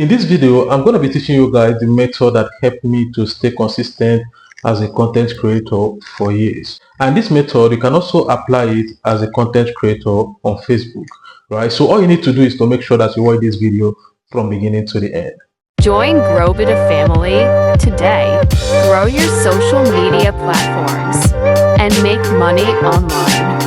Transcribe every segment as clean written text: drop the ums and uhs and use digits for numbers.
In this video, I'm going to be teaching you guys the method that helped me to stay consistent as a content creator for years. And this method, you can also apply it as a content creator on Facebook, right? So all you need to do is to make sure that you watch this video from beginning to the end. Join Growbita family today. Grow your social media platforms and make money online.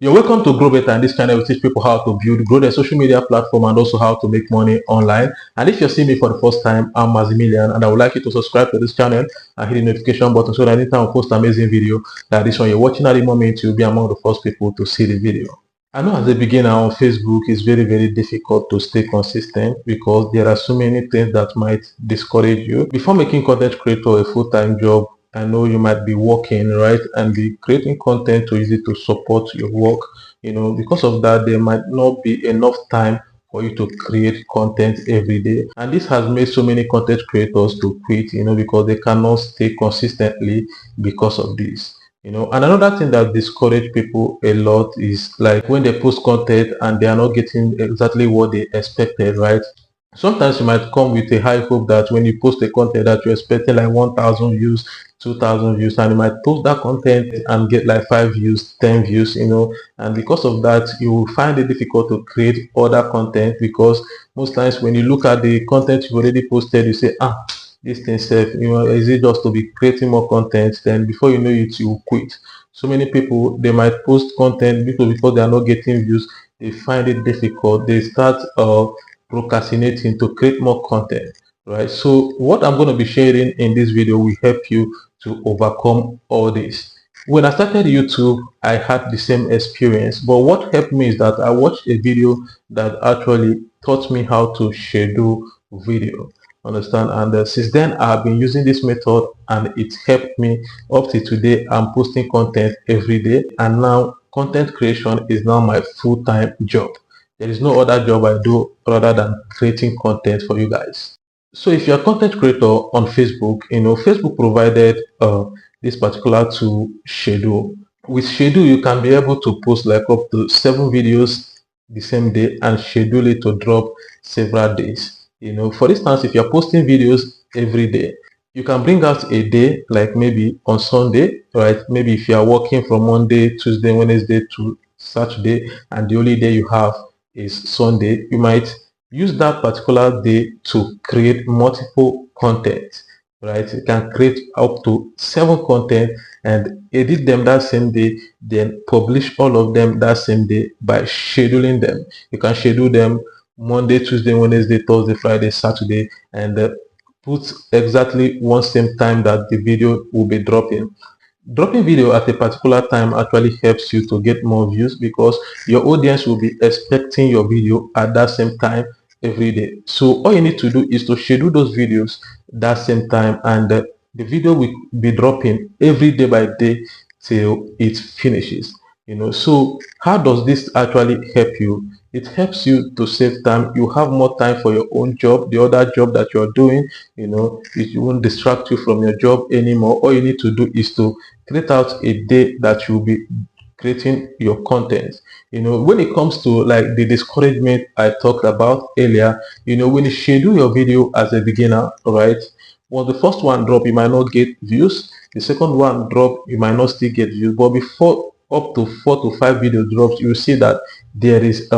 You're welcome to Grow Better, and this channel will teach people how to grow their social media platform and also how to make money online. And if you're seeing me for the first time, I'm Maximilian, and I would like you to subscribe to this channel and hit the notification button so that anytime I post amazing video like this one you're watching at the moment, you'll be among the first people to see the video. I know as a beginner on Facebook, it's very difficult to stay consistent because there are so many things that might discourage you. Before making content creator a full-time job, I know you might be working, right, and be creating content to use it to support your work. Because of that, there might not be enough time for you to create content every day. And this has made so many content creators to quit, because they cannot stay consistently because of this. And another thing that discourages people a lot is like when they post content and they are not getting exactly what they expected, right? Sometimes you might come with a high hope that when you post a content that you're expecting like 1,000 views, 2,000 views, and you might post that content and get like 5 views, 10 views, and because of that, you will find it difficult to create other content because most times when you look at the content you've already posted, you say, this thing self, is it just to be creating more content? Then before you know it, you will quit. So many people, they might post content because they are not getting views, they find it difficult, they start procrastinating to create more content, right? So what I'm going to be sharing in this video will help you to overcome all this. When I started YouTube, I had the same experience, but what helped me is that I watched a video that actually taught me how to schedule video. Understand? And since then I've been using this method and it helped me. Up to today, I'm posting content every day, and now content creation is now my full-time job. There is no other job I do rather than creating content for you guys. So if you're a content creator on Facebook, Facebook provided this particular tool, Schedule. With Schedule, you can be able to post like up to 7 videos the same day and schedule it to drop several days. For instance, if you're posting videos every day, you can bring out a day like maybe on Sunday, right? Maybe if you are working from Monday, Tuesday, Wednesday to Saturday, and the only day you have is Sunday, you might use that particular day to create multiple content, right? You can create up to 7 content and edit them that same day, then publish all of them that same day by scheduling them. You can schedule them Monday, Tuesday, Wednesday, Thursday, Friday, Saturday, and put exactly one same time that the video will be dropping. Dropping video at a particular time actually helps you to get more views because your audience will be expecting your video at that same time every day. So all you need to do is to schedule those videos that same time, and the video will be dropping every day by day till it finishes. So how does this actually help you? It helps you to save time. You have more time for your own job, the other job that you're doing. It won't distract you from your job anymore. All you need to do is to create out a day that you'll be creating your content. When it comes to like the discouragement I talked about earlier, when you schedule your video as a beginner, right, well, the first one drop, you might not get views. The second one drop, you might not still get views. But before up to 4 to 5 video drops, you will see that there is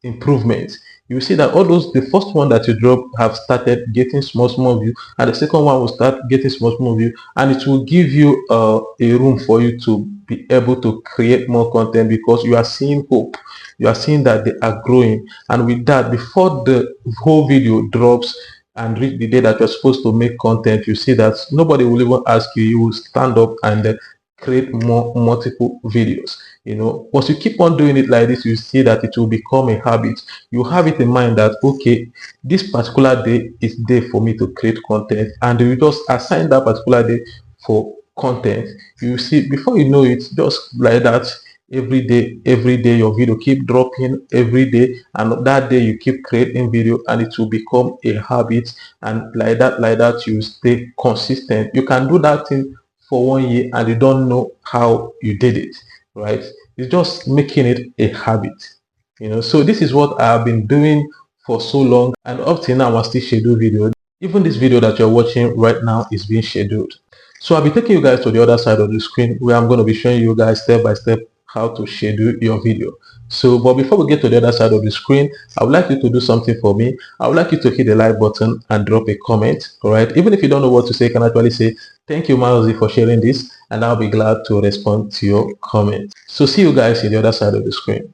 improvement. You will see that all those, the first one that you drop have started getting small view, and the second one will start getting small view, and it will give you a room for you to be able to create more content because you are seeing hope. You are seeing that they are growing, and with that, before the whole video drops and reach the day that you're supposed to make content, you see that nobody will even ask you. You will stand up and create multiple videos. Once you keep on doing it like this, you see that it will become a habit. You have it in mind that, okay, this particular day is day for me to create content, and you just assign that particular day for content. You see, before you know it, just like that, every day your video keep dropping every day, and that day you keep creating video, and it will become a habit, and like that you stay consistent. You can do that thing for 1 year and you don't know how you did it, right? It's just making it a habit. So this is what I have been doing for so long, and up till now I still schedule video. Even this video that you're watching right now is being scheduled. So I'll be taking you guys to the other side of the screen where I'm going to be showing you guys step by step how to schedule your video. So, but before we get to the other side of the screen, I would like you to do something for me. I would like you to hit the like button and drop a comment. All right. Even if you don't know what to say, you can actually say, "Thank you, Mazi, for sharing this," and I'll be glad to respond to your comment. So see you guys in the other side of the screen.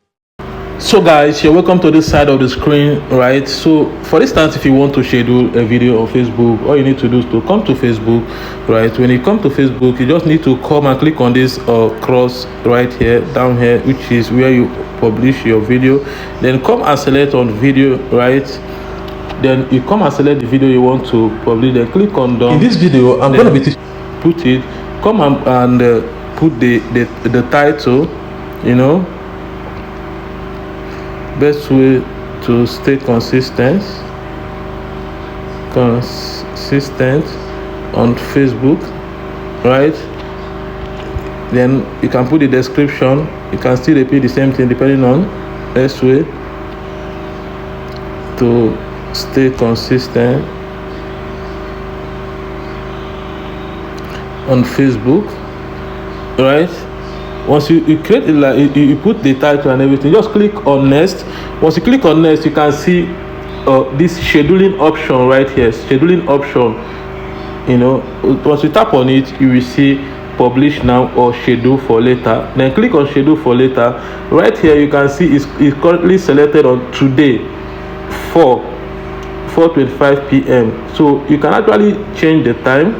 So guys, you're welcome to this side of the screen, right? So for instance, if you want to schedule a video on Facebook, all you need to do is to come to Facebook, right? When you come to Facebook, you just need to come and click on this cross right here, down here, which is where you publish your video. Then come and select on video, right? Then you come and select the video you want to publish, then click on done. In this video, I'm going to be put it, come and put the title, best way to stay consistent on Facebook, right? Then you can put the description. You can still repeat the same thing depending on best way to stay consistent on Facebook, right? Once you create it, like you put the title and everything, just click on next. Once you click on next, you can see this scheduling option right here, scheduling option. Once you tap on it, you will see publish now or schedule for later. Then click on schedule for later. Right here you can see it's currently selected on today, 4:25 p.m. so you can actually change the time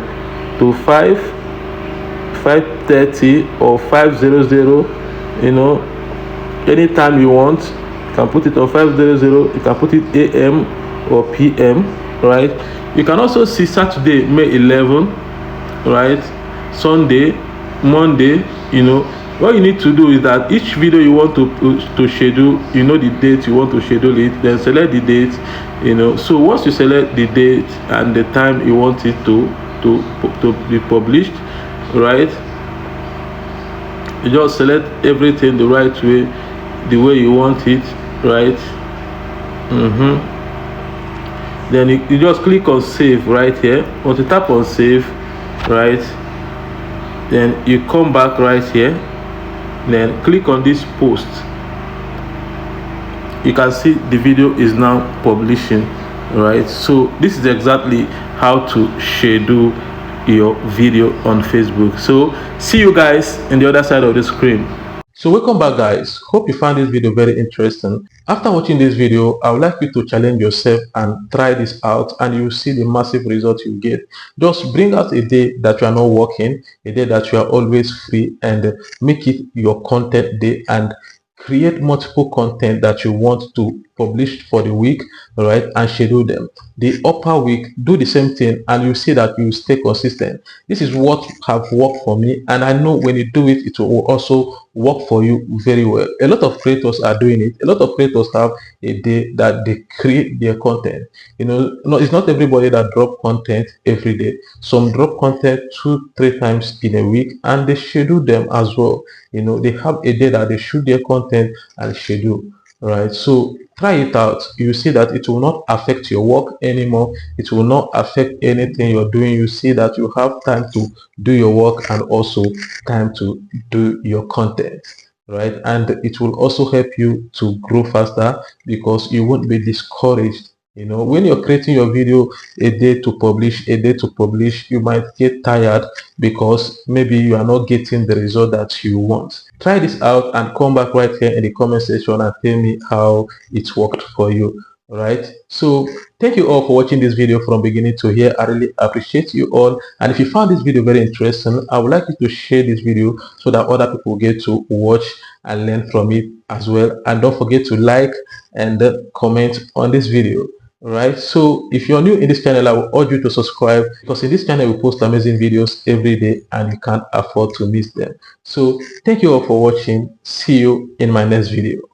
to 5:30 or 5:00. Anytime you want, you can put it on 5:00. You can put it AM or PM, right? You can also see Saturday, May 11, right? Sunday, Monday. What you need to do is that each video you want to schedule, the date you want to schedule it, then select the date. So once you select the date and the time you want it to be published, right, you just select everything the right way, the way you want it, right? Then you just click on save right here. Once you tap on save, right, then you come back right here, then click on this post. You can see the video is now publishing, right? So this is exactly how to schedule your video on Facebook. So see you guys in the other side of the screen. So welcome back, guys. Hope you found this video very interesting. After watching this video, I would like you to challenge yourself and try this out, and you will see the massive results you get. Just bring out a day that you are not working, a day that you are always free, and make it your content day, and create multiple content that you want to publish for the week, right, and schedule them. The upper week, do the same thing, and you see that you stay consistent. This is what have worked for me, and I know when you do it, it will also work for you very well. A lot of creators are doing it. A lot of creators have a day that they create their content. It's not everybody that drop content every day. Some drop content 2-3 times in a week, and they schedule them as well. They have a day that they shoot their content and schedule, right? So try it out. You see that it will not affect your work anymore. It will not affect anything you're doing. You see that you have time to do your work and also time to do your content, right? And it will also help you to grow faster because you won't be discouraged. When you're creating your video a day to publish, you might get tired because maybe you are not getting the result that you want. Try this out and come back right here in the comment section and tell me how it worked for you. Right? So thank you all for watching this video from beginning to here. I really appreciate you all, and if you found this video very interesting, I would like you to share this video so that other people get to watch and learn from it as well. And don't forget to like and comment on this video. Right, so if you're new in this channel, I will urge you to subscribe, because in this channel we post amazing videos every day and you can't afford to miss them. So thank you all for watching. See you in my next video.